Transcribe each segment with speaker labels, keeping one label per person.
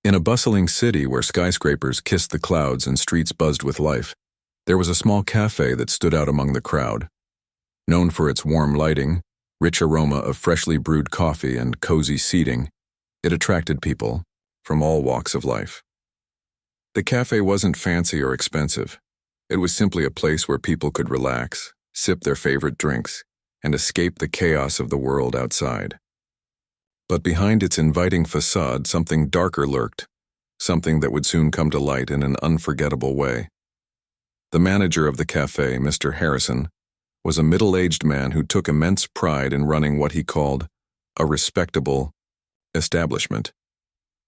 Speaker 1: In a bustling city where skyscrapers kissed the clouds and streets buzzed with life, there was a small cafe that stood out among the crowd. Known for its warm lighting, rich aroma of freshly brewed coffee, and cozy seating, it attracted people from all walks of life. The cafe wasn't fancy or expensive. It was simply a place where people could relax, sip their favorite drinks, and escape the chaos of the world outside. But behind its inviting facade, something darker lurked, something that would soon come to light in an unforgettable way. The manager of the cafe, Mr. Harrison, was a middle-aged man who took immense pride in running what he called a respectable establishment.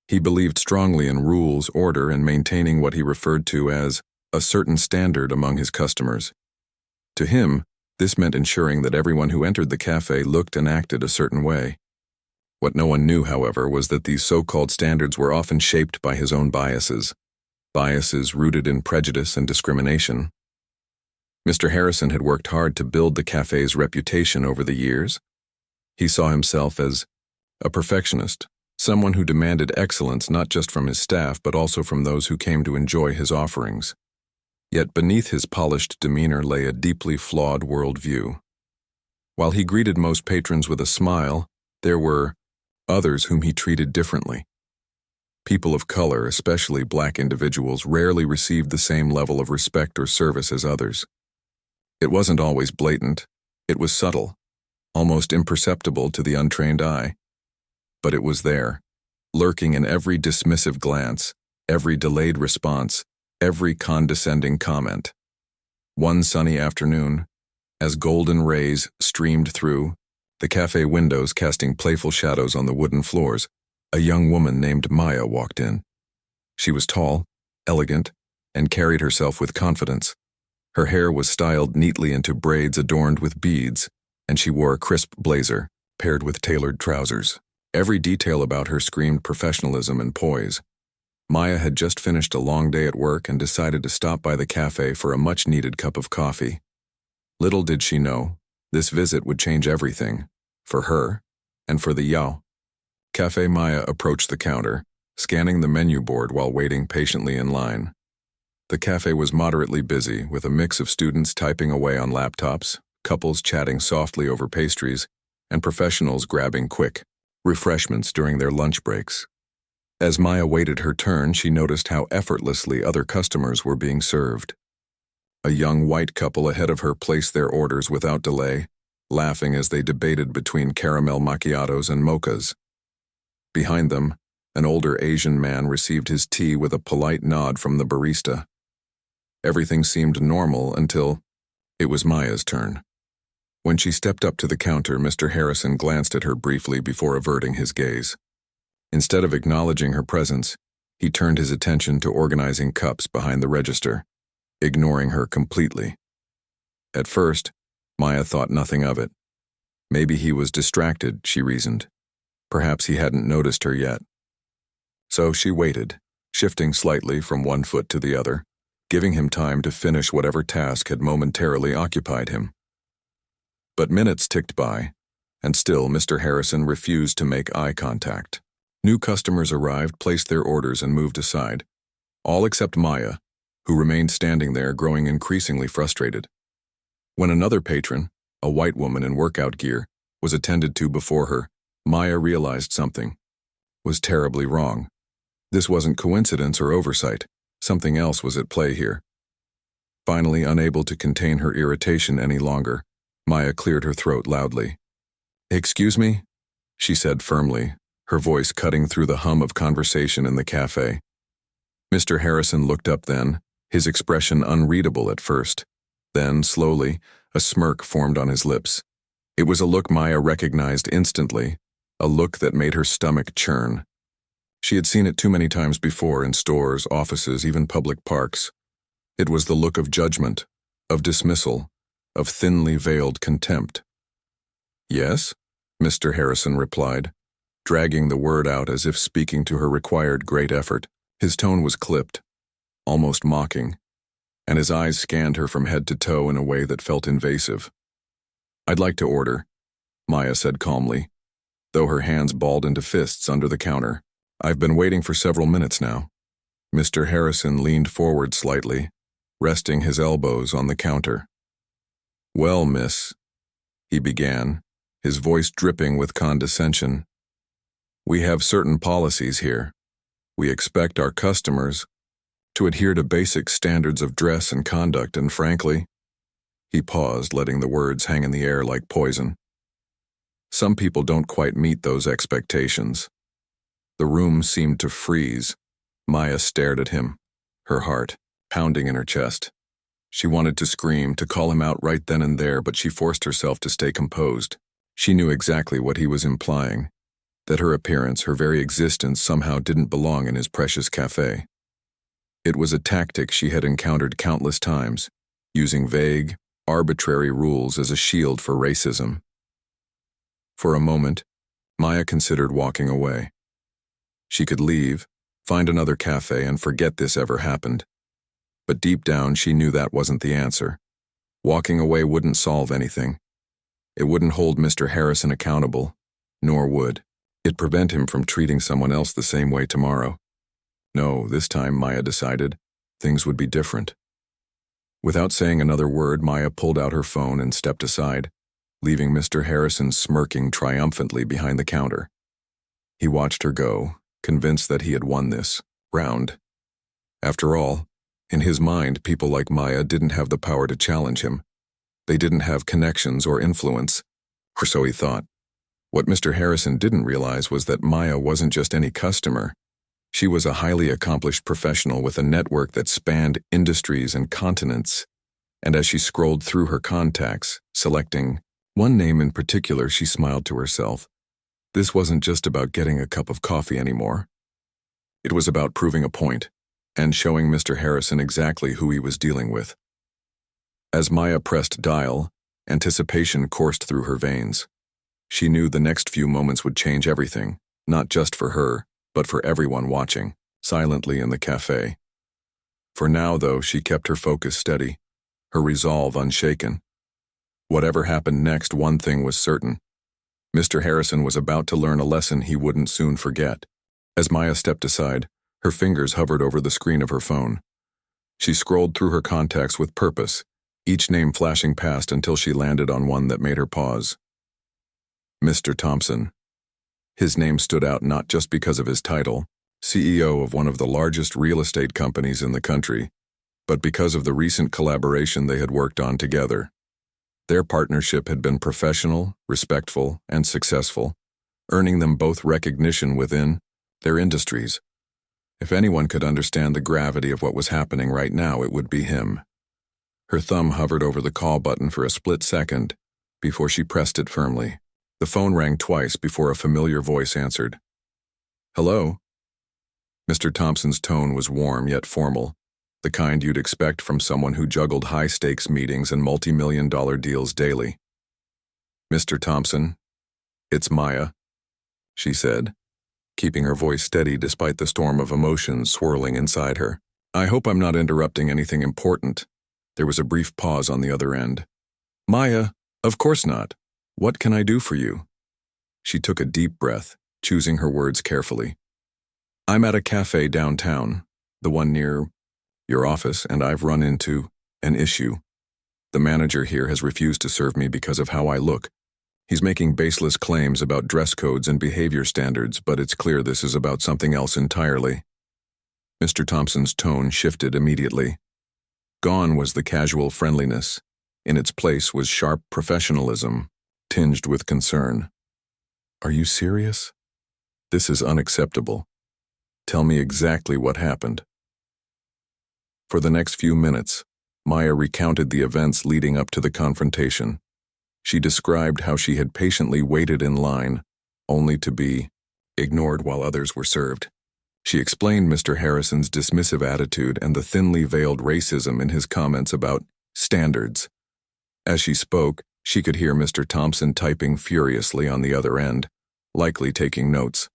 Speaker 1: He believed strongly in rules, order, and maintaining what he referred to as a certain standard among his customers. To him, this meant ensuring that everyone who entered the cafe looked and acted a certain way. What no one knew, however, was that these so-called standards were often shaped by his own biases rooted in prejudice and discrimination. Mr. Harrison had worked hard to build the cafe's reputation over the years. He saw himself as a perfectionist, someone who demanded excellence not just from his staff but also from those who came to enjoy his offerings. Yet beneath his polished demeanor lay a deeply flawed worldview. While he greeted most patrons with a smile, there were others whom he treated differently. People of color, especially black individuals, rarely received the same level of respect or service as others. It wasn't always blatant. It was subtle, almost imperceptible to the untrained eye. But it was there, lurking in every dismissive glance, every delayed response, every condescending comment. One sunny afternoon, as golden rays streamed through the cafe windows casting playful shadows on the wooden floors, a young woman named Maya walked in. She was tall, elegant, and carried herself with confidence. Her hair was styled neatly into braids adorned with beads, and she wore a crisp blazer, paired with tailored trousers. Every detail about her screamed professionalism and poise. Maya had just finished a long day at work and decided to stop by the cafe for a much-needed cup of coffee. Little did she know, this visit would change everything, for her, and for the Yao. Cafe Maya approached the counter, scanning the menu board while waiting patiently in line. The cafe was moderately busy, with a mix of students typing away on laptops, couples chatting softly over pastries, and professionals grabbing quick refreshments during their lunch breaks. As Maya waited her turn, she noticed how effortlessly other customers were being served. A young white couple ahead of her placed their orders without delay, laughing as they debated between caramel macchiatos and mochas. Behind them, an older Asian man received his tea with a polite nod from the barista. Everything seemed normal until it was Maya's turn. When she stepped up to the counter, Mr. Harrison glanced at her briefly before averting his gaze. Instead of acknowledging her presence, he turned his attention to organizing cups behind the register, ignoring her completely. At first, Maya thought nothing of it. Maybe he was distracted, she reasoned. Perhaps he hadn't noticed her yet. So she waited, shifting slightly from one foot to the other, giving him time to finish whatever task had momentarily occupied him. But minutes ticked by, and still Mr. Harrison refused to make eye contact. New customers arrived, placed their orders, and moved aside, all except Maya, who remained standing there, growing increasingly frustrated. When another patron, a white woman in workout gear, was attended to before her, Maya realized something was terribly wrong. This wasn't coincidence or oversight. Something else was at play here. Finally, unable to contain her irritation any longer, Maya cleared her throat loudly. "Excuse me?" she said firmly, her voice cutting through the hum of conversation in the cafe. Mr. Harrison looked up then, his expression unreadable at first. Then, slowly, a smirk formed on his lips. It was a look Maya recognized instantly, a look that made her stomach churn. She had seen it too many times before in stores, offices, even public parks. It was the look of judgment, of dismissal, of thinly veiled contempt. "Yes?" Mr. Harrison replied, dragging the word out as if speaking to her required great effort. His tone was clipped, almost mocking, and his eyes scanned her from head to toe in a way that felt invasive. "I'd like to order," Maya said calmly, though her hands balled into fists under the counter. I've been waiting for several minutes now. Mr. Harrison leaned forward slightly, resting his elbows on the counter. Well, miss, he began, his voice dripping with condescension. We have certain policies here. We expect our customers to adhere to basic standards of dress and conduct, and frankly, he paused, letting the words hang in the air like poison. Some people don't quite meet those expectations. The room seemed to freeze. Maya stared at him, her heart pounding in her chest. She wanted to scream, to call him out right then and there, but she forced herself to stay composed. She knew exactly what he was implying, that her appearance, her very existence, somehow didn't belong in his precious cafe. It was a tactic she had encountered countless times, using vague, arbitrary rules as a shield for racism. For a moment, Maya considered walking away. She could leave, find another cafe, and forget this ever happened. But deep down, she knew that wasn't the answer. Walking away wouldn't solve anything. It wouldn't hold Mr. Harrison accountable, nor would it prevent him from treating someone else the same way tomorrow. No, this time, Maya decided, things would be different. Without saying another word, Maya pulled out her phone and stepped aside, leaving Mr. Harrison smirking triumphantly behind the counter. He watched her go, convinced that he had won this round. After all, in his mind, people like Maya didn't have the power to challenge him. They didn't have connections or influence, or so he thought. What Mr. Harrison didn't realize was that Maya wasn't just any customer. She was a highly accomplished professional with a network that spanned industries and continents. And as she scrolled through her contacts, selecting one name in particular, she smiled to herself. This wasn't just about getting a cup of coffee anymore. It was about proving a point and showing Mr. Harrison exactly who he was dealing with. As Maya pressed dial, anticipation coursed through her veins. She knew the next few moments would change everything, not just for her, but for everyone watching, silently in the cafe. For now, though, she kept her focus steady, her resolve unshaken. Whatever happened next, one thing was certain. Mr. Harrison was about to learn a lesson he wouldn't soon forget. As Maya stepped aside, her fingers hovered over the screen of her phone. She scrolled through her contacts with purpose, each name flashing past until she landed on one that made her pause. Mr. Thompson. His name stood out not just because of his title, CEO of one of the largest real estate companies in the country, but because of the recent collaboration they had worked on together. Their partnership had been professional, respectful, and successful, earning them both recognition within their industries. If anyone could understand the gravity of what was happening right now, it would be him. Her thumb hovered over the call button for a split second before she pressed it firmly. The phone rang twice before a familiar voice answered. Hello? Mr. Thompson's tone was warm yet formal, the kind you'd expect from someone who juggled high-stakes meetings and multi-million-dollar deals daily. Mr. Thompson, it's Maya, she said, keeping her voice steady despite the storm of emotions swirling inside her. I hope I'm not interrupting anything important. There was a brief pause on the other end. Maya, of course not. What can I do for you? She took a deep breath, choosing her words carefully. I'm at a cafe downtown, the one near your office, and I've run into an issue. The manager here has refused to serve me because of how I look. He's making baseless claims about dress codes and behavior standards, but it's clear this is about something else entirely. Mr. Thompson's tone shifted immediately. Gone was the casual friendliness. In its place was sharp professionalism, tinged with concern. Are you serious? This is unacceptable. Tell me exactly what happened. For the next few minutes, Maya recounted the events leading up to the confrontation. She described how she had patiently waited in line, only to be ignored while others were served. She explained Mr. Harrison's dismissive attitude and the thinly veiled racism in his comments about standards. As she spoke, she could hear Mr. Thompson typing furiously on the other end, likely taking notes.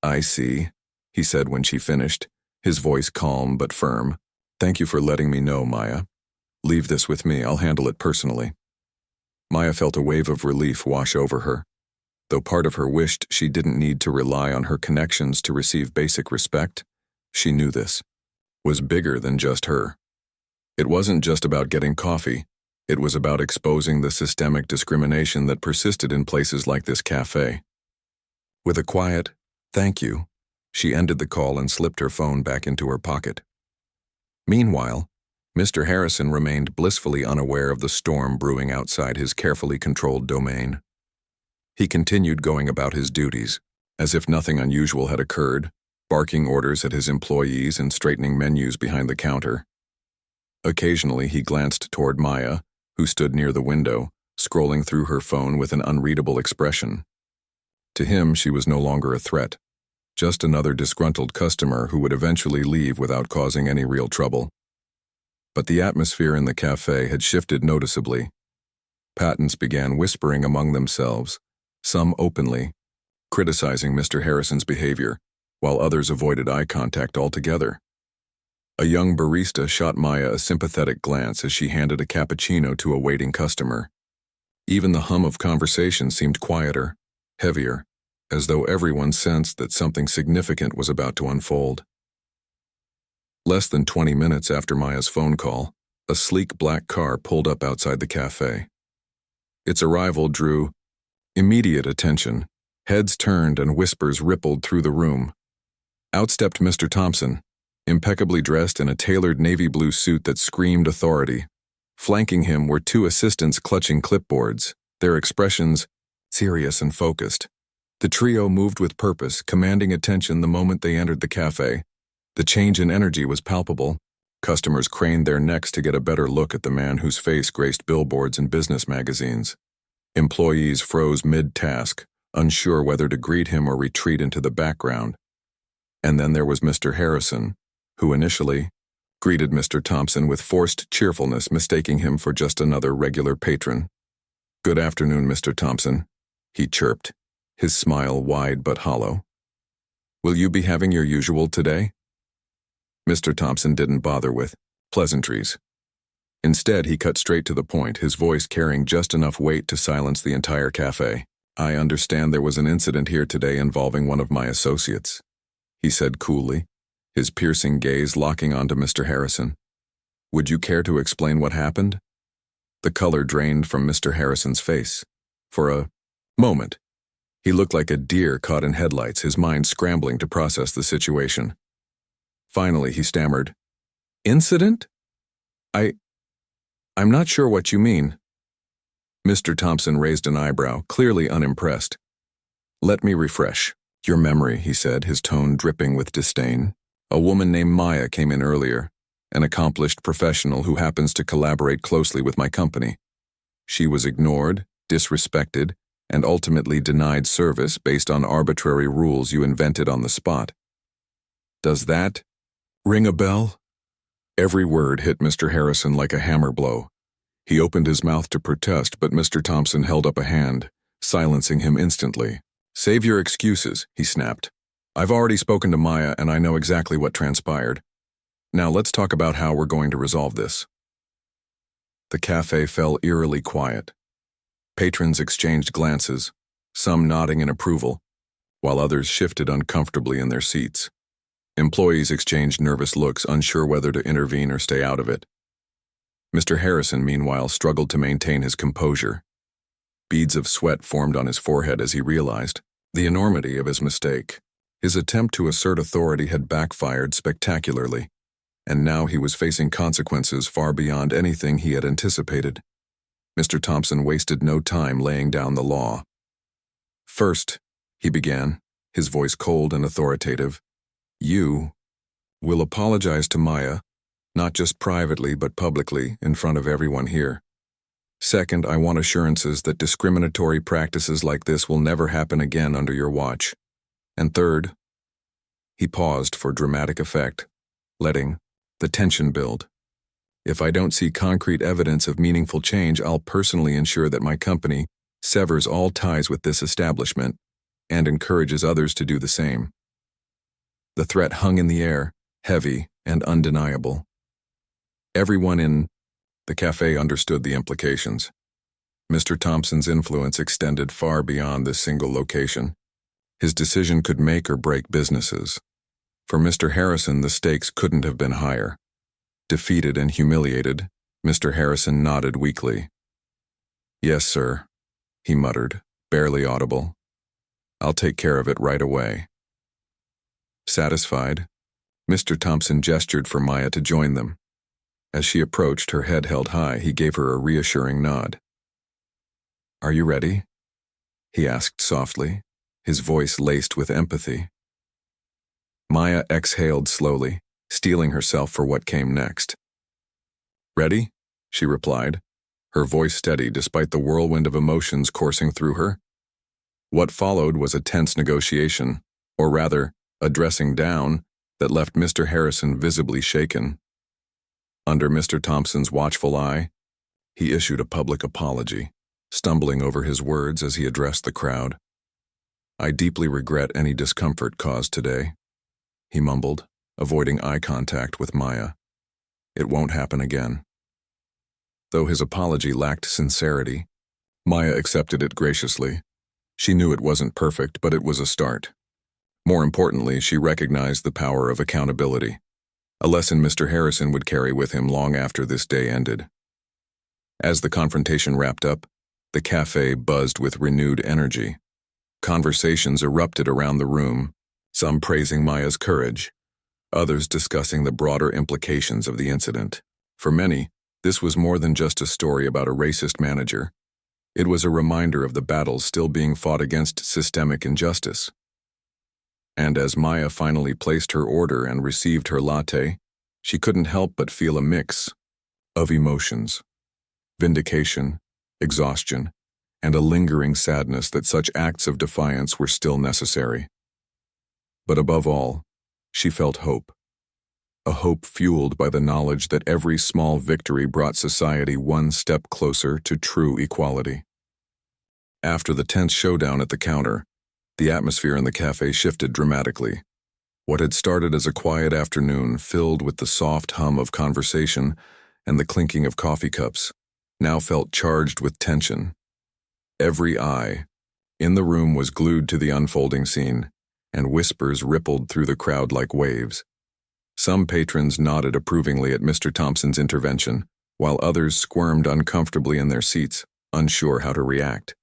Speaker 1: I see, he said when she finished, his voice calm but firm. Thank you for letting me know, Maya. Leave this with me, I'll handle it personally. Maya felt a wave of relief wash over her. Though part of her wished she didn't need to rely on her connections to receive basic respect, she knew this was bigger than just her. It wasn't just about getting coffee. It was about exposing the systemic discrimination that persisted in places like this cafe. With a quiet, "Thank you," she ended the call and slipped her phone back into her pocket. Meanwhile, Mr. Harrison remained blissfully unaware of the storm brewing outside his carefully controlled domain. He continued going about his duties, as if nothing unusual had occurred, barking orders at his employees and straightening menus behind the counter. Occasionally, he glanced toward Maya, who stood near the window, scrolling through her phone with an unreadable expression. To him, she was no longer a threat, just another disgruntled customer who would eventually leave without causing any real trouble. But the atmosphere in the cafe had shifted noticeably. Patents began whispering among themselves, some openly, criticizing Mr. Harrison's behavior, while others avoided eye contact altogether. A young barista shot Maya a sympathetic glance as she handed a cappuccino to a waiting customer. Even the hum of conversation seemed quieter, heavier, as though everyone sensed that something significant was about to unfold. Less than 20 minutes after Maya's phone call, a sleek black car pulled up outside the cafe. Its arrival drew immediate attention. Heads turned and whispers rippled through the room. Out stepped Mr. Thompson, impeccably dressed in a tailored navy blue suit that screamed authority. Flanking him were two assistants clutching clipboards, their expressions serious and focused. The trio moved with purpose, commanding attention the moment they entered the cafe. The change in energy was palpable. Customers craned their necks to get a better look at the man whose face graced billboards and business magazines. Employees froze mid-task, unsure whether to greet him or retreat into the background. And then there was Mr. Harrison, who initially greeted Mr. Thompson with forced cheerfulness, mistaking him for just another regular patron. "Good afternoon, Mr. Thompson," he chirped, his smile wide but hollow. "Will you be having your usual today?" Mr. Thompson didn't bother with pleasantries. Instead, he cut straight to the point, his voice carrying just enough weight to silence the entire cafe. "I understand there was an incident here today involving one of my associates," he said coolly, his piercing gaze locking onto Mr. Harrison. "Would you care to explain what happened?" The color drained from Mr. Harrison's face. For a moment, he looked like a deer caught in headlights, his mind scrambling to process the situation. Finally, he stammered, "Incident? I'm not sure what you mean." Mr. Thompson raised an eyebrow, clearly unimpressed. "Let me refresh your memory," he said, his tone dripping with disdain. "A woman named Maya came in earlier, an accomplished professional who happens to collaborate closely with my company. She was ignored, disrespected, and ultimately denied service based on arbitrary rules you invented on the spot. Does that ring a bell?" Every word hit Mr. Harrison like a hammer blow. He opened his mouth to protest, but Mr. Thompson held up a hand, silencing him instantly. "Save your excuses," he snapped. "I've already spoken to Maya and I know exactly what transpired. Now let's talk about how we're going to resolve this." The cafe fell eerily quiet. Patrons exchanged glances, some nodding in approval, while others shifted uncomfortably in their seats. Employees exchanged nervous looks, unsure whether to intervene or stay out of it. Mr. Harrison, meanwhile, struggled to maintain his composure. Beads of sweat formed on his forehead as he realized the enormity of his mistake. His attempt to assert authority had backfired spectacularly, and now he was facing consequences far beyond anything he had anticipated. Mr. Thompson wasted no time laying down the law. "First," he began, his voice cold and authoritative, "you will apologize to Maya, not just privately but publicly in front of everyone here. Second, I want assurances that discriminatory practices like this will never happen again under your watch. And third," he paused for dramatic effect, letting the tension build, "if I don't see concrete evidence of meaningful change, I'll personally ensure that my company severs all ties with this establishment and encourages others to do the same." The threat hung in the air, heavy and undeniable. Everyone in the cafe understood the implications. Mr. Thompson's influence extended far beyond this single location. His decision could make or break businesses. For Mr. Harrison, the stakes couldn't have been higher. Defeated and humiliated, Mr. Harrison nodded weakly. "Yes, sir," he muttered, barely audible. "I'll take care of it right away." Satisfied, Mr. Thompson gestured for Maya to join them. As she approached, her head held high, he gave her a reassuring nod. "Are you ready?" he asked softly, his voice laced with empathy. Maya exhaled slowly, steeling herself for what came next. "Ready?" she replied, her voice steady despite the whirlwind of emotions coursing through her. What followed was a tense negotiation, or rather, a dressing down, that left Mr. Harrison visibly shaken. Under Mr. Thompson's watchful eye, he issued a public apology, stumbling over his words as he addressed the crowd. "I deeply regret any discomfort caused today," he mumbled, avoiding eye contact with Maya. "It won't happen again." Though his apology lacked sincerity, Maya accepted it graciously. She knew it wasn't perfect, but it was a start. More importantly, she recognized the power of accountability, a lesson Mr. Harrison would carry with him long after this day ended. As the confrontation wrapped up, the cafe buzzed with renewed energy. Conversations erupted around the room, some praising Maya's courage, others discussing the broader implications of the incident. For many, this was more than just a story about a racist manager. It was a reminder of the battles still being fought against systemic injustice. And as Maya finally placed her order and received her latte, she couldn't help but feel a mix of emotions: vindication, exhaustion, and a lingering sadness that such acts of defiance were still necessary. But above all, she felt hope. A hope fueled by the knowledge that every small victory brought society one step closer to true equality. After the tense showdown at the counter, the atmosphere in the cafe shifted dramatically. What had started as a quiet afternoon filled with the soft hum of conversation and the clinking of coffee cups now felt charged with tension. Every eye in the room was glued to the unfolding scene, and whispers rippled through the crowd like waves. Some patrons nodded approvingly at Mr. Thompson's intervention, while others squirmed uncomfortably in their seats, unsure how to react.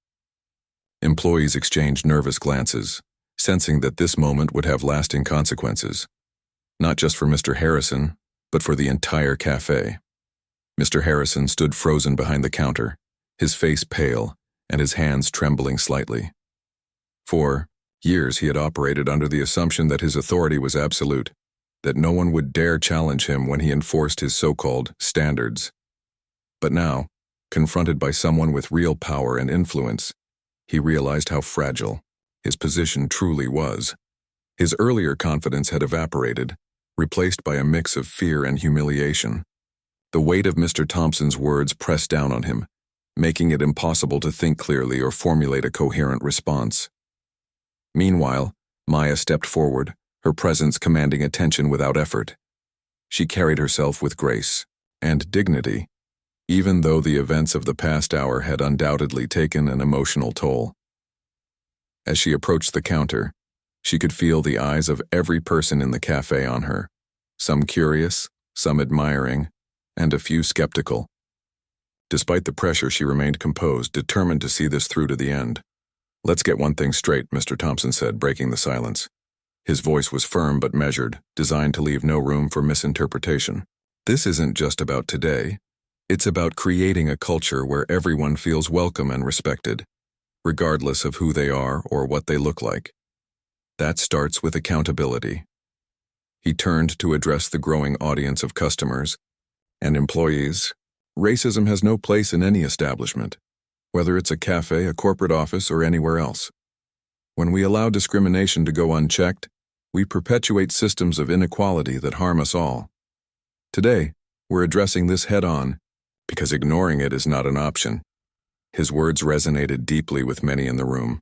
Speaker 1: Employees exchanged nervous glances, sensing that this moment would have lasting consequences, not just for Mr. Harrison, but for the entire cafe. Mr. Harrison stood frozen behind the counter, his face pale and his hands trembling slightly. For years he had operated under the assumption that his authority was absolute, that no one would dare challenge him when he enforced his so-called standards. But now, confronted by someone with real power and influence, he realized how fragile his position truly was. His earlier confidence had evaporated, replaced by a mix of fear and humiliation. The weight of Mr. Thompson's words pressed down on him, making it impossible to think clearly or formulate a coherent response. Meanwhile, Maya stepped forward, her presence commanding attention without effort. She carried herself with grace and dignity, even though the events of the past hour had undoubtedly taken an emotional toll. As she approached the counter, she could feel the eyes of every person in the cafe on her, some curious, some admiring, and a few skeptical. Despite the pressure, she remained composed, determined to see this through to the end. "Let's get one thing straight," Mr. Thompson said, breaking the silence. His voice was firm but measured, designed to leave no room for misinterpretation. "This isn't just about today. It's about creating a culture where everyone feels welcome and respected, regardless of who they are or what they look like. That starts with accountability." He turned to address the growing audience of customers and employees. "Racism has no place in any establishment, whether it's a cafe, a corporate office, or anywhere else. When we allow discrimination to go unchecked, we perpetuate systems of inequality that harm us all. Today, we're addressing this head-on, because ignoring it is not an option." His words resonated deeply with many in the room.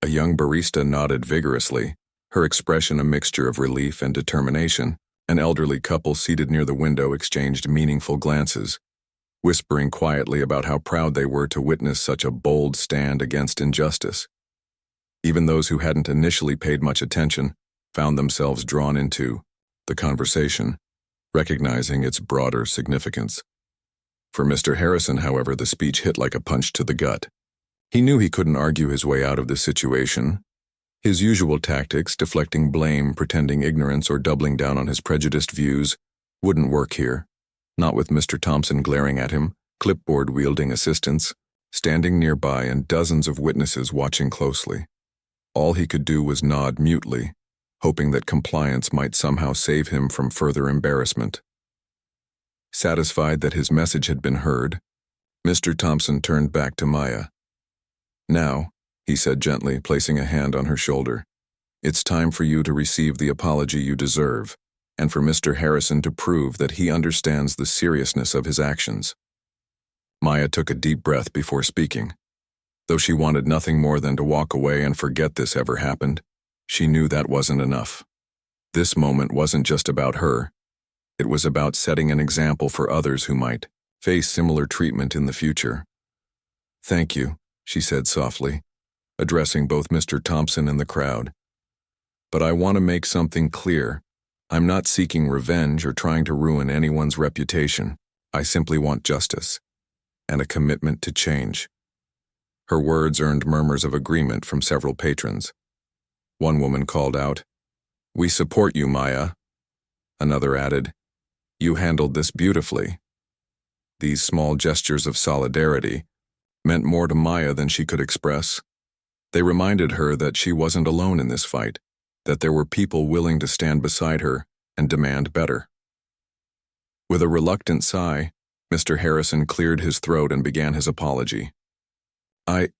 Speaker 1: A young barista nodded vigorously, her expression a mixture of relief and determination. An elderly couple seated near the window exchanged meaningful glances, whispering quietly about how proud they were to witness such a bold stand against injustice. Even those who hadn't initially paid much attention found themselves drawn into the conversation, recognizing its broader significance. For Mr. Harrison, however, the speech hit like a punch to the gut. He knew he couldn't argue his way out of this situation. His usual tactics, deflecting blame, pretending ignorance, or doubling down on his prejudiced views, wouldn't work here. Not with Mr. Thompson glaring at him, clipboard-wielding assistants, standing nearby and dozens of witnesses watching closely. All he could do was nod mutely, hoping that compliance might somehow save him from further embarrassment. Satisfied that his message had been heard, Mr. Thompson turned back to Maya. "Now," he said gently, placing a hand on her shoulder, "it's time for you to receive the apology you deserve, and for Mr. Harrison to prove that he understands the seriousness of his actions." Maya took a deep breath before speaking. Though she wanted nothing more than to walk away and forget this ever happened, she knew that wasn't enough. This moment wasn't just about her. It was about setting an example for others who might face similar treatment in the future. "Thank you," she said softly, addressing both Mr. Thompson and the crowd. "But I want to make something clear. I'm not seeking revenge or trying to ruin anyone's reputation. I simply want justice and a commitment to change." Her words earned murmurs of agreement from several patrons. One woman called out, "We support you, Maya." Another added, "You handled this beautifully." These small gestures of solidarity meant more to Maya than she could express. They reminded her that she wasn't alone in this fight, that there were people willing to stand beside her and demand better. With a reluctant sigh, Mr. Harrison cleared his throat and began his apology. I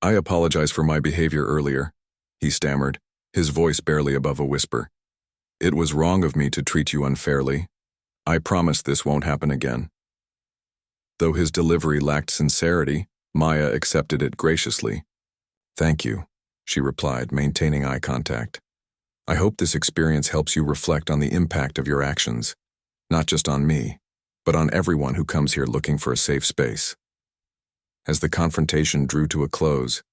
Speaker 1: apologize for my behavior earlier," he stammered, his voice barely above a whisper. "It was wrong of me to treat you unfairly. I promise this won't happen again." Though his delivery lacked sincerity, Maya accepted it graciously. "Thank you," she replied, maintaining eye contact. "I hope this experience helps you reflect on the impact of your actions, not just on me, but on everyone who comes here looking for a safe space." As the confrontation drew to a close,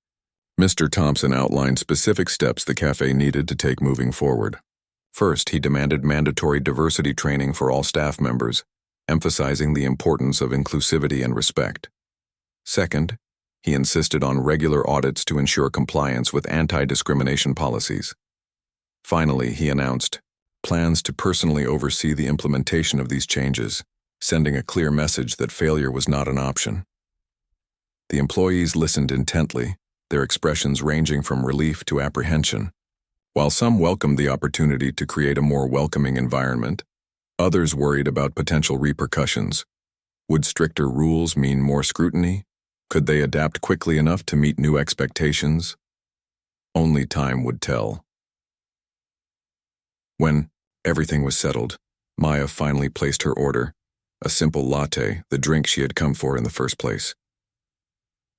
Speaker 1: Mr. Thompson outlined specific steps the cafe needed to take moving forward. First, he demanded mandatory diversity training for all staff members, emphasizing the importance of inclusivity and respect. Second, he insisted on regular audits to ensure compliance with anti-discrimination policies. Finally, he announced plans to personally oversee the implementation of these changes, sending a clear message that failure was not an option. The employees listened intently, their expressions ranging from relief to apprehension. While some welcomed the opportunity to create a more welcoming environment, others worried about potential repercussions. Would stricter rules mean more scrutiny? Could they adapt quickly enough to meet new expectations? Only time would tell. When everything was settled, Maya finally placed her order, a simple latte, the drink she had come for in the first place.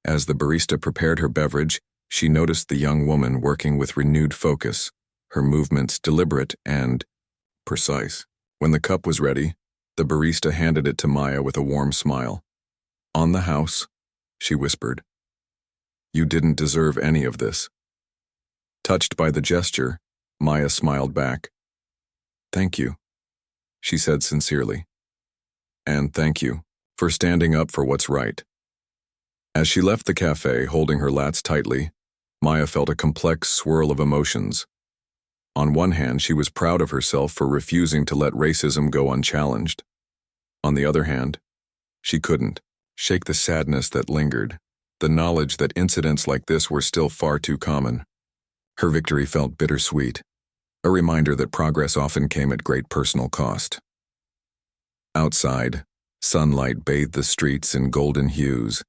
Speaker 1: As the barista prepared her beverage, she noticed the young woman working with renewed focus, her movements deliberate and precise. When the cup was ready, the barista handed it to Maya with a warm smile. "On the house," she whispered. "You didn't deserve any of this." Touched by the gesture, Maya smiled back. "Thank you," she said sincerely. "And thank you for standing up for what's right." As she left the cafe, holding her lats tightly, Maya felt a complex swirl of emotions. On one hand, she was proud of herself for refusing to let racism go unchallenged. On the other hand, she couldn't shake the sadness that lingered, the knowledge that incidents like this were still far too common. Her victory felt bittersweet, a reminder that progress often came at great personal cost. Outside, sunlight bathed the streets in golden hues,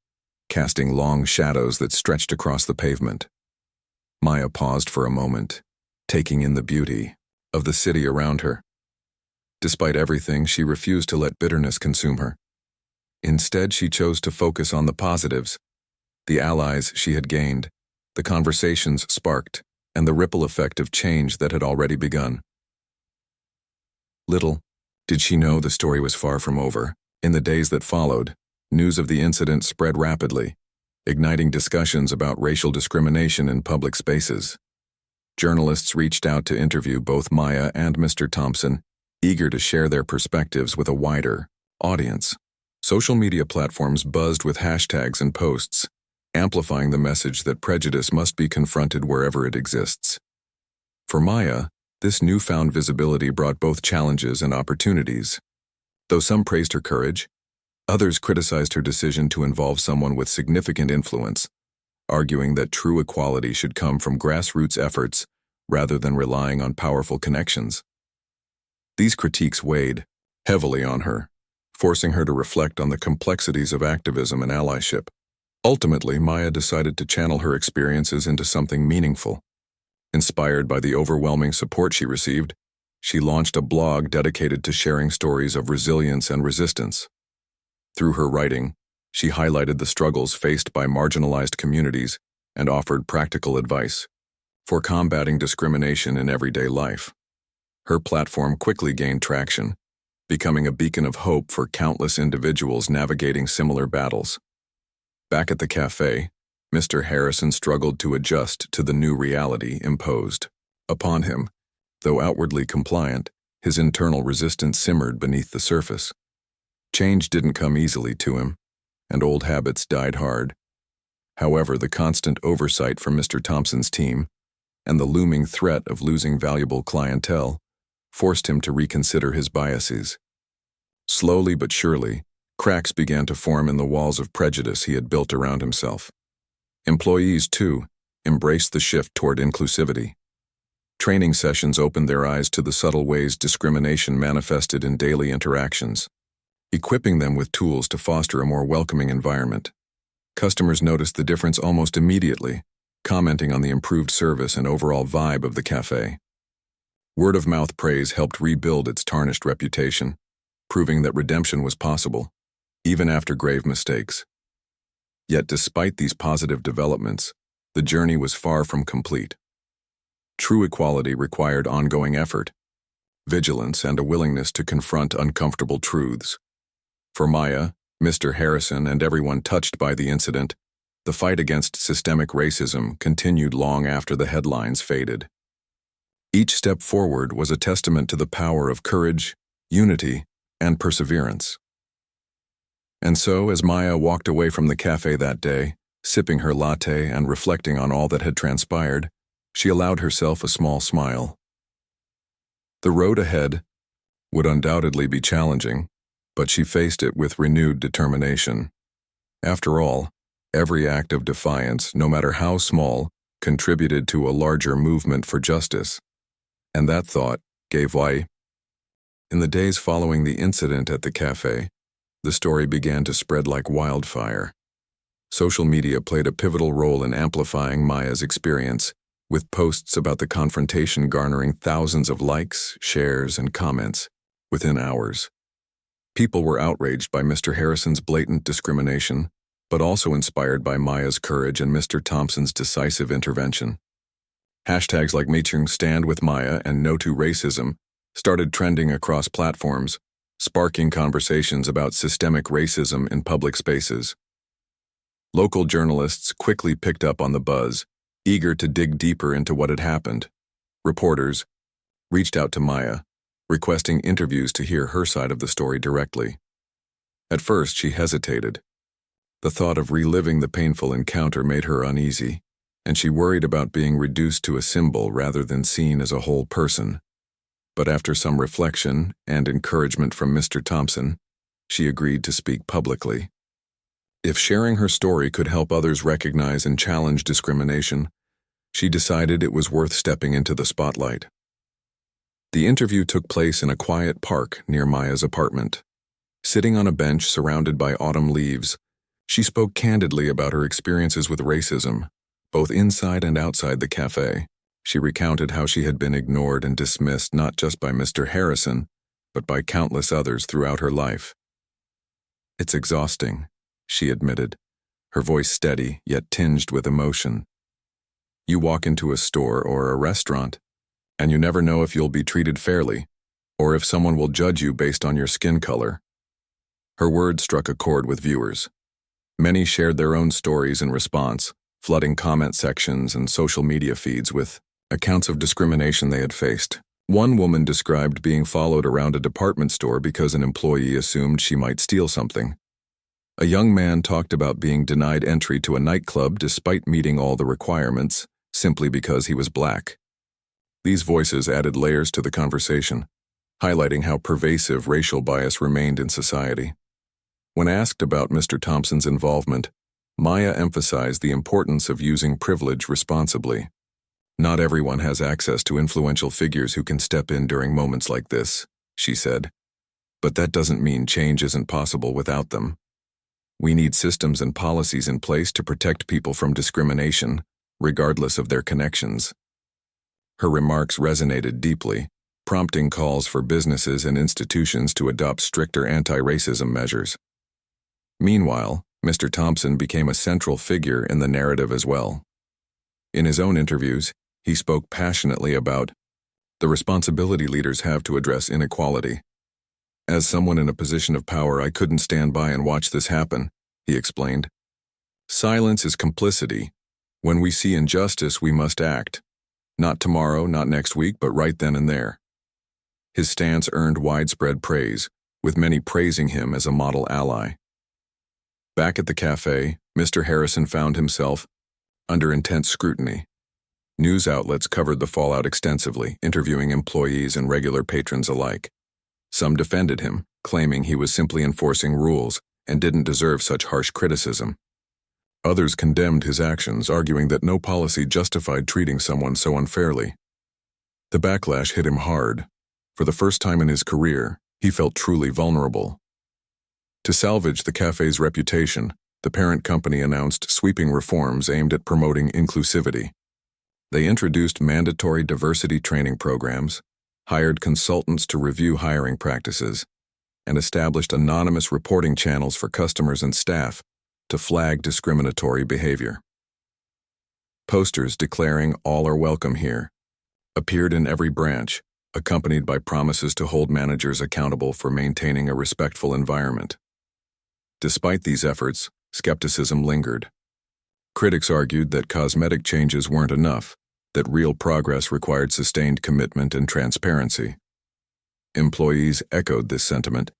Speaker 1: casting long shadows that stretched across the pavement. Maya paused for a moment, taking in the beauty of the city around her. Despite everything, she refused to let bitterness consume her. Instead, she chose to focus on the positives, the allies she had gained, the conversations sparked, and the ripple effect of change that had already begun. Little did she know the story was far from over. In the days that followed, news of the incident spread rapidly, igniting discussions about racial discrimination in public spaces. Journalists reached out to interview both Maya and Mr. Thompson, eager to share their perspectives with a wider audience. Social media platforms buzzed with hashtags and posts, amplifying the message that prejudice must be confronted wherever it exists. For Maya, this newfound visibility brought both challenges and opportunities. Though some praised her courage, others criticized her decision to involve someone with significant influence, arguing that true equality should come from grassroots efforts rather than relying on powerful connections. These critiques weighed heavily on her, forcing her to reflect on the complexities of activism and allyship. Ultimately, Maya decided to channel her experiences into something meaningful. Inspired by the overwhelming support she received, she launched a blog dedicated to sharing stories of resilience and resistance. Through her writing, she highlighted the struggles faced by marginalized communities and offered practical advice for combating discrimination in everyday life. Her platform quickly gained traction, becoming a beacon of hope for countless individuals navigating similar battles. Back at the cafe, Mr. Harrison struggled to adjust to the new reality imposed upon him. Though outwardly compliant, his internal resistance simmered beneath the surface. Change didn't come easily to him, and old habits died hard. However, the constant oversight from Mr. Thompson's team and the looming threat of losing valuable clientele forced him to reconsider his biases. Slowly but surely, cracks began to form in the walls of prejudice he had built around himself. Employees, too, embraced the shift toward inclusivity. Training sessions opened their eyes to the subtle ways discrimination manifested in daily interactions, equipping them with tools to foster a more welcoming environment. Customers noticed the difference almost immediately, commenting on the improved service and overall vibe of the cafe. Word-of-mouth praise helped rebuild its tarnished reputation, proving that redemption was possible, even after grave mistakes. Yet despite these positive developments, the journey was far from complete. True equality required ongoing effort, vigilance, and a willingness to confront uncomfortable truths. For Maya, Mr. Harrison, and everyone touched by the incident, the fight against systemic racism continued long after the headlines faded. Each step forward was a testament to the power of courage, unity, and perseverance. And so, as Maya walked away from the cafe that day, sipping her latte and reflecting on all that had transpired, she allowed herself a small smile. The road ahead would undoubtedly be challenging, but she faced it with renewed determination. After all, every act of defiance, no matter how small, contributed to a larger movement for justice. And that thought gave way. In the days following the incident at the cafe, the story began to spread like wildfire. Social media played a pivotal role in amplifying Maya's experience, with posts about the confrontation garnering thousands of likes, shares, and comments within hours. People were outraged by Mr. Harrison's blatant discrimination, but also inspired by Maya's courage and Mr. Thompson's decisive intervention. Hashtags like #MeTooStandWithMaya and No to Racism started trending across platforms, sparking conversations about systemic racism in public spaces. Local journalists quickly picked up on the buzz, eager to dig deeper into what had happened. Reporters reached out to Maya, requesting interviews to hear her side of the story directly. At first, she hesitated. The thought of reliving the painful encounter made her uneasy, and she worried about being reduced to a symbol rather than seen as a whole person. But after some reflection and encouragement from Mr. Thompson, she agreed to speak publicly. If sharing her story could help others recognize and challenge discrimination, she decided it was worth stepping into the spotlight. The interview took place in a quiet park near Maya's apartment. Sitting on a bench surrounded by autumn leaves, she spoke candidly about her experiences with racism, both inside and outside the cafe. She recounted how she had been ignored and dismissed not just by Mr. Harrison, but by countless others throughout her life. "It's exhausting," she admitted, her voice steady yet tinged with emotion. "You walk into a store or a restaurant, and you never know if you'll be treated fairly, or if someone will judge you based on your skin color. Her words struck a chord with viewers. Many shared their own stories in response, flooding comment sections and social media feeds with accounts of discrimination they had faced. One woman described being followed around a department store because an employee assumed she might steal something. A young man talked about being denied entry to a nightclub despite meeting all the requirements, simply because he was black. These voices added layers to the conversation, highlighting how pervasive racial bias remained in society. When asked about Mr. Thompson's involvement, Maya emphasized the importance of using privilege responsibly. Not everyone has access to influential figures who can step in during moments like this, she said. But that doesn't mean change isn't possible without them. We need systems and policies in place to protect people from discrimination, regardless of their connections. Her remarks resonated deeply, prompting calls for businesses and institutions to adopt stricter anti-racism measures. Meanwhile, Mr. Thompson became a central figure in the narrative as well. In his own interviews, he spoke passionately about the responsibility leaders have to address inequality. As someone in a position of power, I couldn't stand by and watch this happen, he explained. Silence is complicity. When we see injustice, we must act. Not tomorrow, not next week, but right then and there. His stance earned widespread praise, with many praising him as a model ally. Back at the cafe, Mr. Harrison found himself under intense scrutiny. News outlets covered the fallout extensively, interviewing employees and regular patrons alike. Some defended him, claiming he was simply enforcing rules and didn't deserve such harsh criticism. Others condemned his actions, arguing that no policy justified treating someone so unfairly. The backlash hit him hard. For the first time in his career, he felt truly vulnerable. To salvage the cafe's reputation, the parent company announced sweeping reforms aimed at promoting inclusivity. They introduced mandatory diversity training programs, hired consultants to review hiring practices, and established anonymous reporting channels for customers and staff to flag discriminatory behavior. Posters declaring "All are welcome here" appeared in every branch, accompanied by promises to hold managers accountable for maintaining a respectful environment. Despite these efforts, skepticism lingered. Critics argued that cosmetic changes weren't enough, that real progress required sustained commitment and transparency. Employees echoed this sentiment,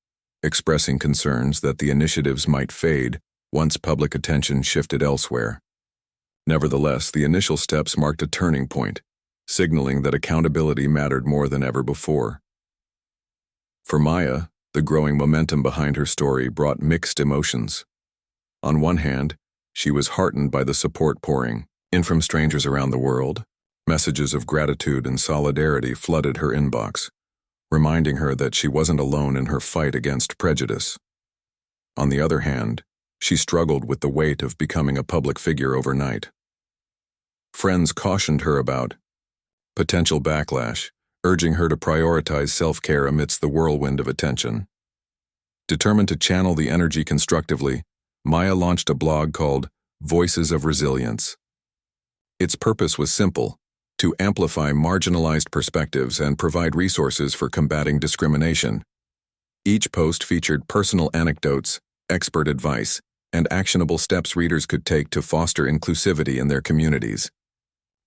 Speaker 1: expressing concerns that the initiatives might fade once public attention shifted elsewhere. Nevertheless, the initial steps marked a turning point, signaling that accountability mattered more than ever before. For Maya, the growing momentum behind her story brought mixed emotions. On one hand, she was heartened by the support pouring in from strangers around the world. Messages of gratitude and solidarity flooded her inbox, reminding her that she wasn't alone in her fight against prejudice. On the other hand, she struggled with the weight of becoming a public figure overnight. Friends cautioned her about potential backlash, urging her to prioritize self-care amidst the whirlwind of attention. Determined to channel the energy constructively, Maya launched a blog called Voices of Resilience. Its purpose was simple: to amplify marginalized perspectives and provide resources for combating discrimination. Each post featured personal anecdotes, expert advice, and actionable steps readers could take to foster inclusivity in their communities.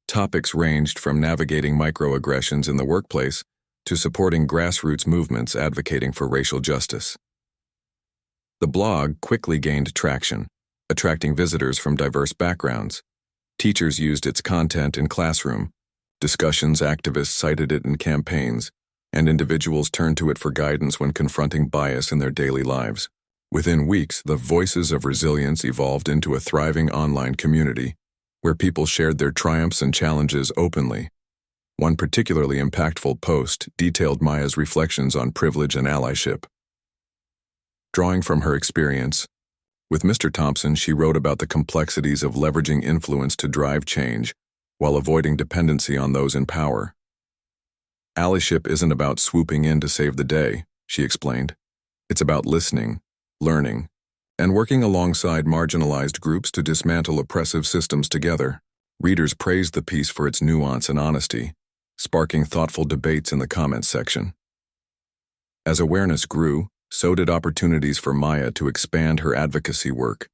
Speaker 1: Topics ranged from navigating microaggressions in the workplace to supporting grassroots movements advocating for racial justice. The blog quickly gained traction, attracting visitors from diverse backgrounds. Teachers used its content in classroom, discussions activists cited it in campaigns, and individuals turned to it for guidance when confronting bias in their daily lives. Within weeks, the Voices of Resilience evolved into a thriving online community, where people shared their triumphs and challenges openly. One particularly impactful post detailed Maya's reflections on privilege and allyship. Drawing from her experience with Mr. Thompson, she wrote about the complexities of leveraging influence to drive change while avoiding dependency on those in power. Allyship isn't about swooping in to save the day, she explained. It's about listening, learning, and working alongside marginalized groups to dismantle oppressive systems together. Readers praised the piece for its nuance and honesty, sparking thoughtful debates in the comments section. As awareness grew, So did opportunities for Maya to expand her advocacy work.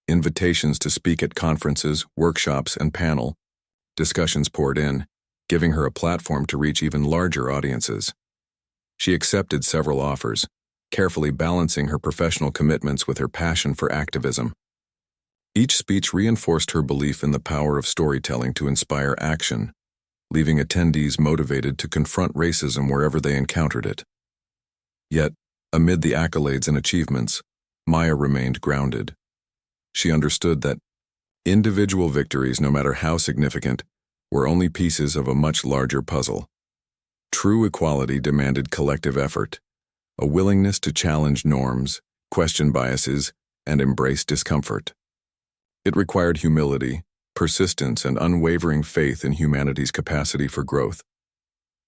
Speaker 1: Invitations to speak at conferences, workshops, and panel discussions poured in, giving her a platform to reach even larger audiences. She accepted several offers, carefully balancing her professional commitments with her passion for activism. Each speech reinforced her belief in the power of storytelling to inspire action, leaving attendees motivated to confront racism wherever they encountered it. Yet, amid the accolades and achievements, Maya remained grounded. She understood that individual victories, no matter how significant, were only pieces of a much larger puzzle. True equality demanded collective effort, a willingness to challenge norms, question biases, and embrace discomfort. It required humility, persistence, and unwavering faith in humanity's capacity for growth.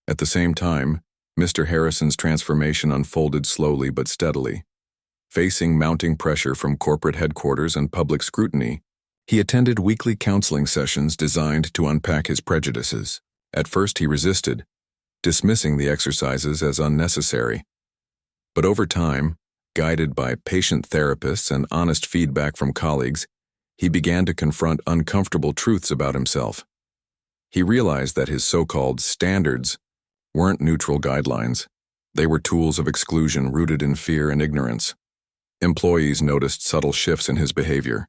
Speaker 1: At the same time, Mr. Harrison's transformation unfolded slowly but steadily. Facing mounting pressure from corporate headquarters and public scrutiny, he attended weekly counseling sessions designed to unpack his prejudices. At first he resisted, dismissing the exercises as unnecessary. But over time, guided by patient therapists and honest feedback from colleagues, he began to confront uncomfortable truths about himself. He realized that his so-called standards weren't neutral guidelines. They were tools of exclusion rooted in fear and ignorance. Employees noticed subtle shifts in his behavior.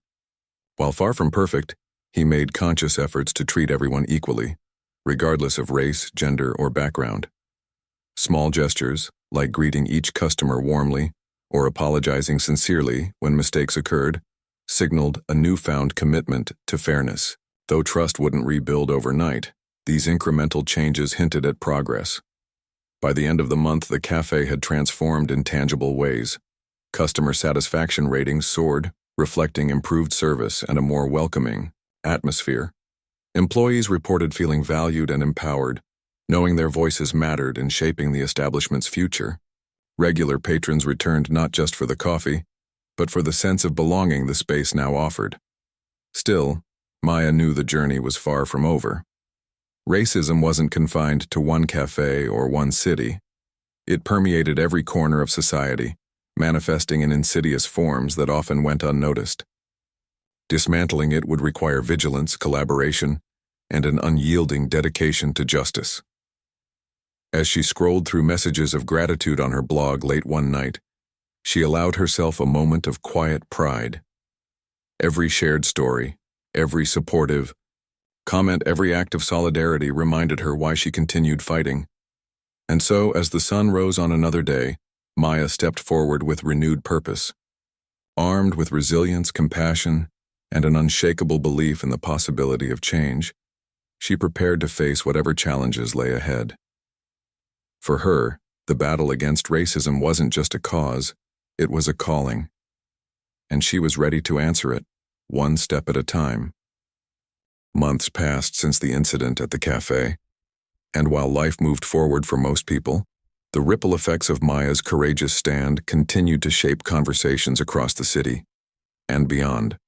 Speaker 1: While far from perfect, he made conscious efforts to treat everyone equally, regardless of race, gender, or background. Small gestures, like greeting each customer warmly or apologizing sincerely when mistakes occurred, signaled a newfound commitment to fairness. Though trust wouldn't rebuild overnight, these incremental changes hinted at progress. By the end of the month, the cafe had transformed in tangible ways. Customer satisfaction ratings soared, reflecting improved service and a more welcoming atmosphere. Employees reported feeling valued and empowered, knowing their voices mattered in shaping the establishment's future. Regular patrons returned not just for the coffee, but for the sense of belonging the space now offered. Still, Maya knew the journey was far from over. Racism wasn't confined to one cafe or one city. It permeated every corner of society, manifesting in insidious forms that often went unnoticed. Dismantling it would require vigilance, collaboration, and an unyielding dedication to justice. As she scrolled through messages of gratitude on her blog late one night, she allowed herself a moment of quiet pride. Every shared story, every supportive comment, every act of solidarity reminded her why she continued fighting. And so, as the sun rose on another day, Maya stepped forward with renewed purpose. Armed with resilience, compassion, and an unshakable belief in the possibility of change, she prepared to face whatever challenges lay ahead. For her, the battle against racism wasn't just a cause, it was a calling. And she was ready to answer it, one step at a time. Months passed since the incident at the cafe, and while life moved forward for most people, the ripple effects of Maya's courageous stand continued to shape conversations across the city and beyond.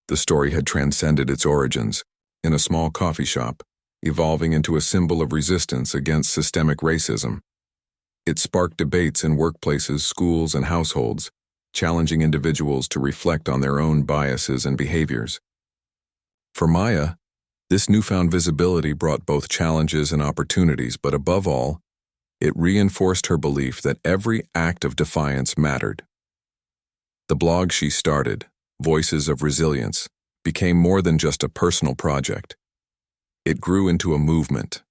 Speaker 1: The story had transcended its origins, in a small coffee shop, evolving into a symbol of resistance against systemic racism. It sparked debates in workplaces, schools, and households, challenging individuals to reflect on their own biases and behaviors. For Maya, this newfound visibility brought both challenges and opportunities, but above all, it reinforced her belief that every act of defiance mattered. The blog she started, Voices of Resilience, became more than just a personal project. It grew into a movement.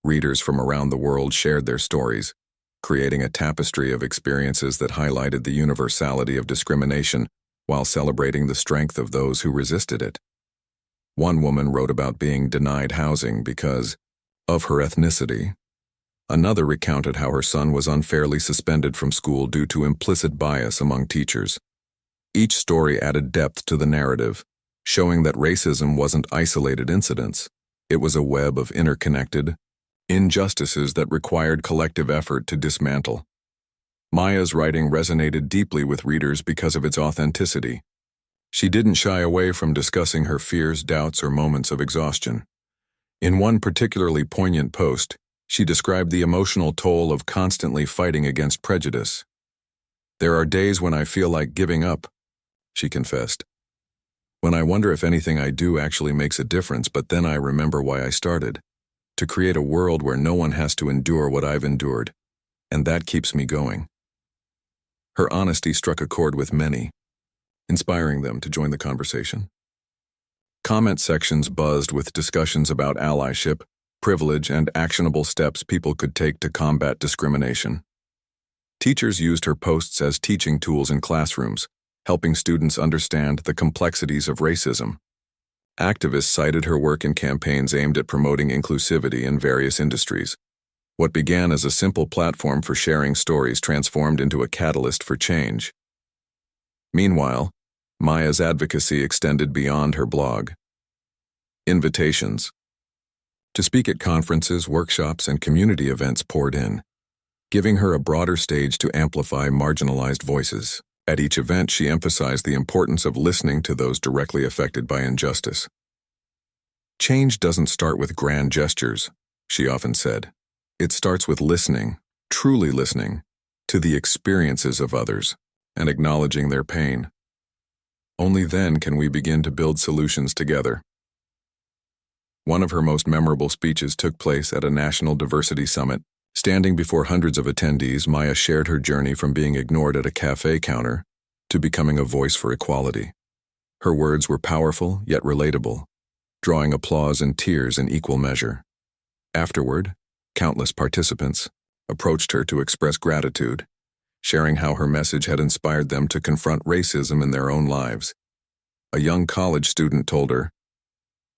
Speaker 1: Readers from around the world shared their stories, creating a tapestry of experiences that highlighted the universality of discrimination while celebrating the strength of those who resisted it. One woman wrote about being denied housing because of her ethnicity. Another recounted how her son was unfairly suspended from school due to implicit bias among teachers. Each story added depth to the narrative, showing that racism wasn't isolated incidents. It was a web of interconnected injustices that required collective effort to dismantle. Maya's writing resonated deeply with readers because of its authenticity. She didn't shy away from discussing her fears, doubts, or moments of exhaustion. In one particularly poignant post, she described the emotional toll of constantly fighting against prejudice. There are days when I feel like giving up, she confessed. When I wonder if anything I do actually makes a difference, but then I remember why I started. To create a world where no one has to endure what I've endured. And that keeps me going. Her honesty struck a chord with many, inspiring them to join the conversation. Comment sections buzzed with discussions about allyship, privilege, and actionable steps people could take to combat discrimination. Teachers used her posts as teaching tools in classrooms, helping students understand the complexities of racism. Activists cited her work in campaigns aimed at promoting inclusivity in various industries. What began as a simple platform for sharing stories transformed into a catalyst for change. Meanwhile, Maya's advocacy extended beyond her blog. Invitations to speak at conferences, workshops, and community events poured in, giving her a broader stage to amplify marginalized voices. At each event, she emphasized the importance of listening to those directly affected by injustice. Change doesn't start with grand gestures, she often said. It starts with listening, truly listening, to the experiences of others and acknowledging their pain. Only then can we begin to build solutions together. One of her most memorable speeches took place at a national diversity summit. Standing before hundreds of attendees, Maya shared her journey from being ignored at a cafe counter to becoming a voice for equality. Her words were powerful yet relatable, drawing applause and tears in equal measure. Afterward, countless participants approached her to express gratitude, sharing how her message had inspired them to confront racism in their own lives. A young college student told her,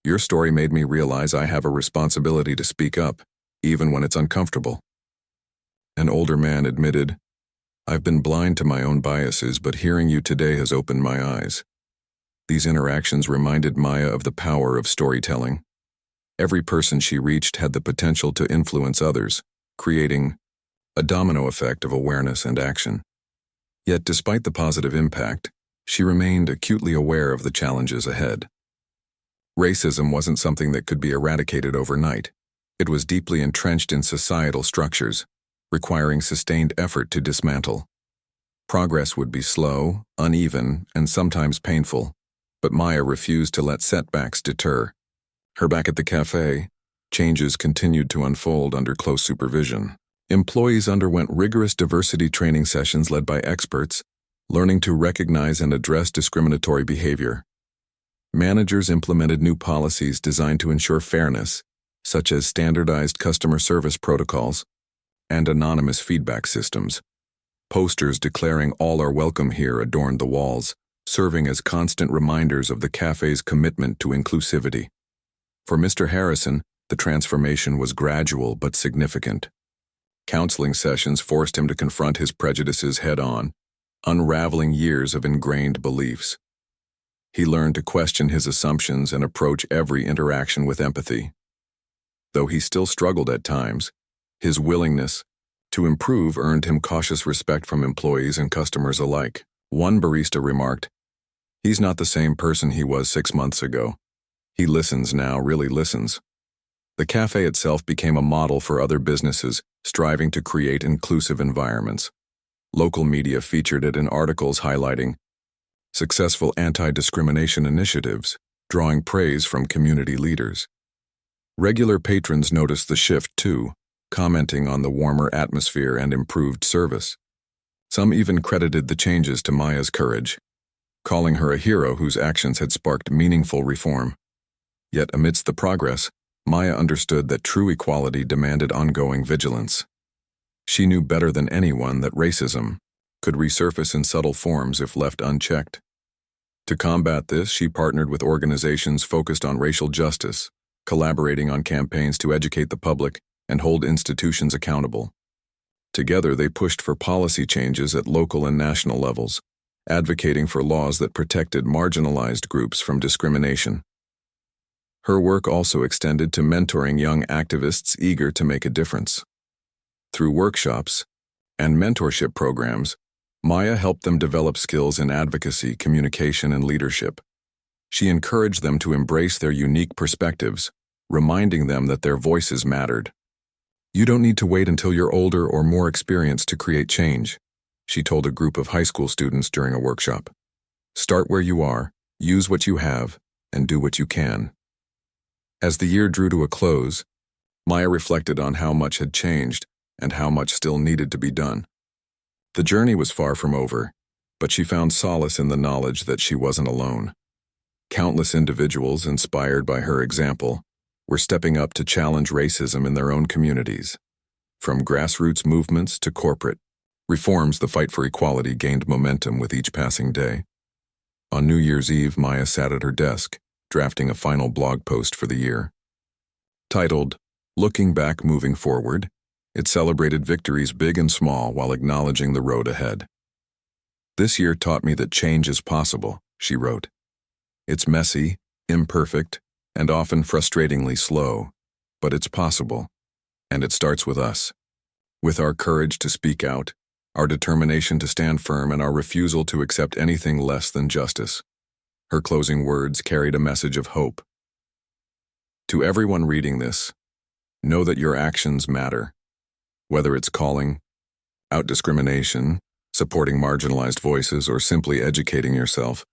Speaker 1: "Your story made me realize I have a responsibility to speak up, even when it's uncomfortable." An older man admitted, "I've been blind to my own biases, but hearing you today has opened my eyes." These interactions reminded Maya of the power of storytelling. Every person she reached had the potential to influence others, creating a domino effect of awareness and action. Yet despite the positive impact, she remained acutely aware of the challenges ahead. Racism wasn't something that could be eradicated overnight. It was deeply entrenched in societal structures, requiring sustained effort to dismantle. Progress would be slow, uneven, and sometimes painful, but Maya refused to let setbacks deter. Her back at the cafe, changes continued to unfold under close supervision. Employees underwent rigorous diversity training sessions led by experts, learning to recognize and address discriminatory behavior. Managers implemented new policies designed to ensure fairness, such as standardized customer service protocols and anonymous feedback systems. Posters declaring "All are welcome here" adorned the walls, serving as constant reminders of the cafe's commitment to inclusivity. For Mr. Harrison, the transformation was gradual but significant. Counseling sessions forced him to confront his prejudices head-on, unraveling years of ingrained beliefs. He learned to question his assumptions and approach every interaction with empathy. Though he still struggled at times, his willingness to improve earned him cautious respect from employees and customers alike. One barista remarked, "He's not the same person he was 6 months ago. He listens now, really listens." The cafe itself became a model for other businesses striving to create inclusive environments. Local media featured it in articles highlighting successful anti-discrimination initiatives, drawing praise from community leaders. Regular patrons noticed the shift too, commenting on the warmer atmosphere and improved service. Some even credited the changes to Maya's courage, calling her a hero whose actions had sparked meaningful reform. Yet amidst the progress, Maya understood that true equality demanded ongoing vigilance. She knew better than anyone that racism could resurface in subtle forms if left unchecked. To combat this, she partnered with organizations focused on racial justice, collaborating on campaigns to educate the public and hold institutions accountable. Together, they pushed for policy changes at local and national levels, advocating for laws that protected marginalized groups from discrimination. Her work also extended to mentoring young activists eager to make a difference. Through workshops and mentorship programs, Maya helped them develop skills in advocacy, communication, and leadership. She encouraged them to embrace their unique perspectives, reminding them that their voices mattered. "You don't need to wait until you're older or more experienced to create change," she told a group of high school students during a workshop. Start where you are, use what you have, and do what you can. As the year drew to a close, Maya reflected on how much had changed and how much still needed to be done. The journey was far from over, but she found solace in the knowledge that she wasn't alone. Countless individuals inspired by her example were stepping up to challenge racism in their own communities. From grassroots movements to corporate reforms, the fight for equality gained momentum with each passing day. On New Year's Eve, Maya sat at her desk, drafting a final blog post for the year. Titled, "Looking Back, Moving Forward," it celebrated victories big and small while acknowledging the road ahead. "This year taught me that change is possible," she wrote. "It's messy, imperfect, and often frustratingly slow, but it's possible, and it starts with us. With our courage to speak out, our determination to stand firm, and our refusal to accept anything less than justice." Her closing words carried a message of hope. To everyone reading this, know that your actions matter. Whether it's calling out discrimination, supporting marginalized voices, or simply educating yourself,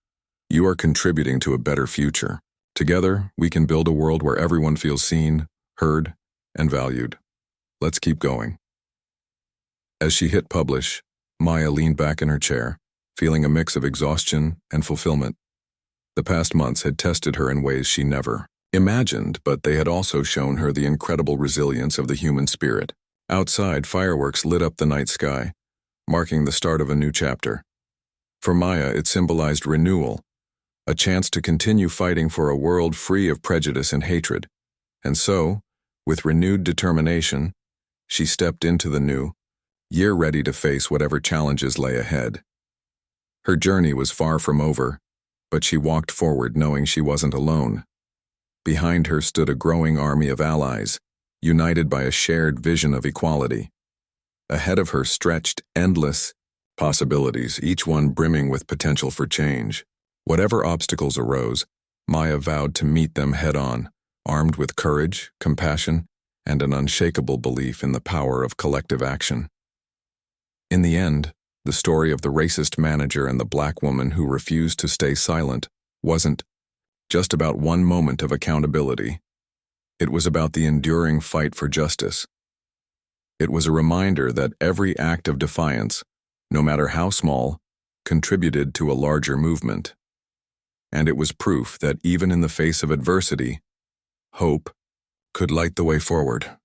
Speaker 1: you are contributing to a better future. Together, we can build a world where everyone feels seen, heard, and valued. Let's keep going. As she hit publish, Maya leaned back in her chair, feeling a mix of exhaustion and fulfillment. The past months had tested her in ways she never imagined, but they had also shown her the incredible resilience of the human spirit. Outside, fireworks lit up the night sky, marking the start of a new chapter. For Maya, it symbolized renewal, a chance to continue fighting for a world free of prejudice and hatred. And so, with renewed determination, she stepped into the new year ready to face whatever challenges lay ahead. Her journey was far from over, but she walked forward knowing she wasn't alone. Behind her stood a growing army of allies, united by a shared vision of equality. Ahead of her stretched endless possibilities, each one brimming with potential for change. Whatever obstacles arose, Maya vowed to meet them head-on, armed with courage, compassion, and an unshakable belief in the power of collective action. In the end, the story of the racist manager and the black woman who refused to stay silent wasn't just about one moment of accountability. It was about the enduring fight for justice. It was a reminder that every act of defiance, no matter how small, contributed to a larger movement. And it was proof that even in the face of adversity, hope could light the way forward.